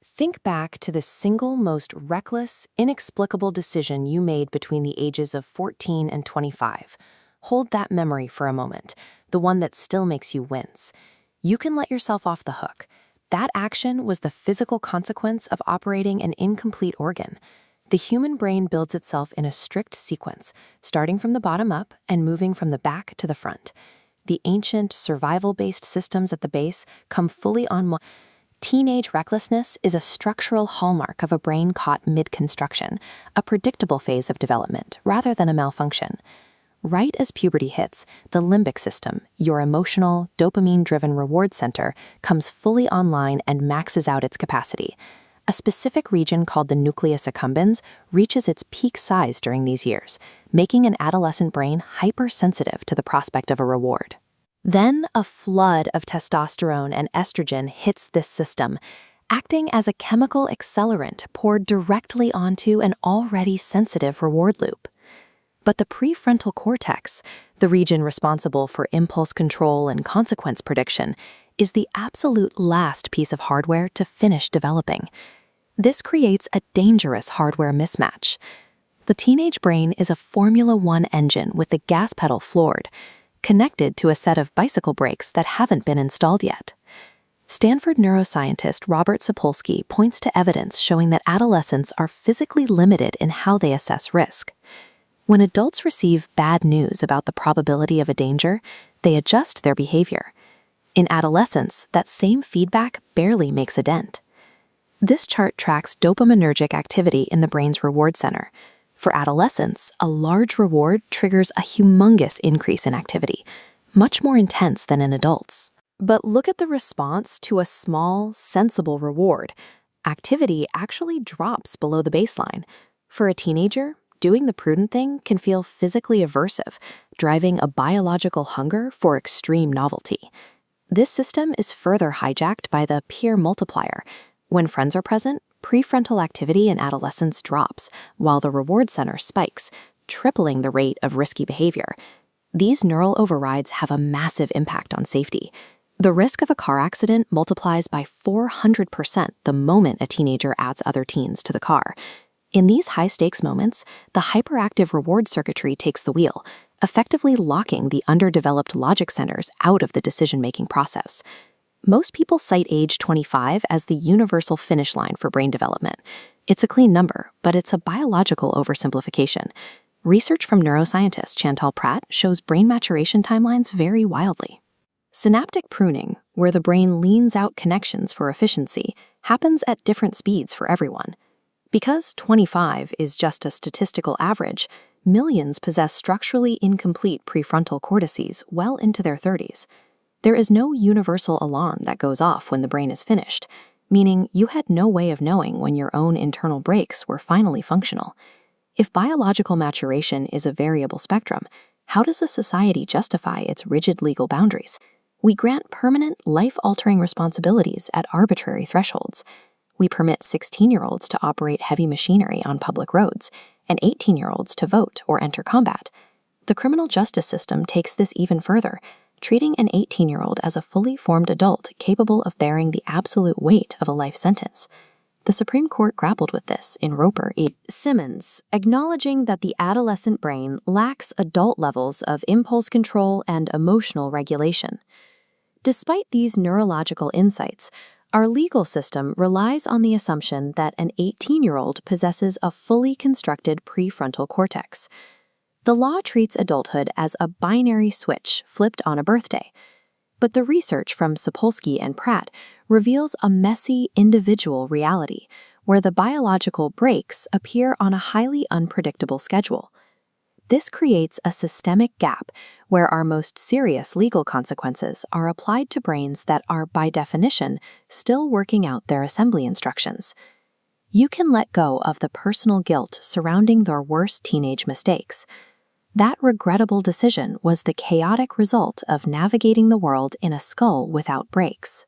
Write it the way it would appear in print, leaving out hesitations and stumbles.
Think back to the single most reckless, inexplicable decision you made between the ages of 14 and 25. Hold that memory for a moment, the one that still makes you wince. You can let yourself off the hook. That action was the physical consequence of operating an incomplete organ. The human brain builds itself in a strict sequence, starting from the bottom up and moving from the back to the front. The ancient, survival-based systems at the base come fully on. Teenage recklessness is a structural hallmark of a brain caught mid-construction, a predictable phase of development rather than a malfunction. Right as puberty hits, the limbic system, your emotional, dopamine-driven reward center, comes fully online and maxes out its capacity. A specific region called the nucleus accumbens reaches its peak size during these years, making an adolescent brain hypersensitive to the prospect of a reward. Then a flood of testosterone and estrogen hits this system, acting as a chemical accelerant poured directly onto an already sensitive reward loop. But the prefrontal cortex, the region responsible for impulse control and consequence prediction, is the absolute last piece of hardware to finish developing. This creates a dangerous hardware mismatch. The teenage brain is a Formula One engine with the gas pedal floored, connected to a set of bicycle brakes that haven't been installed yet. Stanford neuroscientist Robert Sapolsky points to evidence showing that adolescents are physically limited in how they assess risk. When adults receive bad news about the probability of a danger, they adjust their behavior. In adolescence, that same feedback barely makes a dent. This chart tracks dopaminergic activity in the brain's reward center. For adolescents, a large reward triggers a humongous increase in activity, much more intense than in adults. But look at the response to a small, sensible reward. Activity actually drops below the baseline. For a teenager, doing the prudent thing can feel physically aversive, driving a biological hunger for extreme novelty. This system is further hijacked by the peer multiplier. When friends are present, prefrontal activity in adolescence drops, while the reward center spikes, tripling the rate of risky behavior. These neural overrides have a massive impact on safety. The risk of a car accident multiplies by 400% the moment a teenager adds other teens to the car. In these high-stakes moments, the hyperactive reward circuitry takes the wheel, effectively locking the underdeveloped logic centers out of the decision-making process. Most people cite age 25 as the universal finish line for brain development. It's a clean number, but it's a biological oversimplification. Research from neuroscientist Chantal Pratt shows brain maturation timelines vary wildly. Synaptic pruning, where the brain leans out connections for efficiency, happens at different speeds for everyone. Because 25 is just a statistical average, millions possess structurally incomplete prefrontal cortices well into their 30s. There is no universal alarm that goes off when the brain is finished, meaning you had no way of knowing when your own internal brakes were finally functional. If biological maturation is a variable spectrum, how does a society justify its rigid legal boundaries? We grant permanent, life-altering responsibilities at arbitrary thresholds. We permit 16-year-olds to operate heavy machinery on public roads, and 18-year-olds to vote or enter combat. The criminal justice system takes this even further, treating an 18-year-old as a fully formed adult capable of bearing the absolute weight of a life sentence. The Supreme Court grappled with this in Roper v. Simmons, acknowledging that the adolescent brain lacks adult levels of impulse control and emotional regulation. Despite these neurological insights, our legal system relies on the assumption that an 18-year-old possesses a fully constructed prefrontal cortex. The law treats adulthood as a binary switch flipped on a birthday. But the research from Sapolsky and Pratt reveals a messy individual reality where the biological brakes appear on a highly unpredictable schedule. This creates a systemic gap where our most serious legal consequences are applied to brains that are, by definition, still working out their assembly instructions. You can let go of the personal guilt surrounding their worst teenage mistakes. That regrettable decision was the chaotic result of navigating the world in a skull without brakes.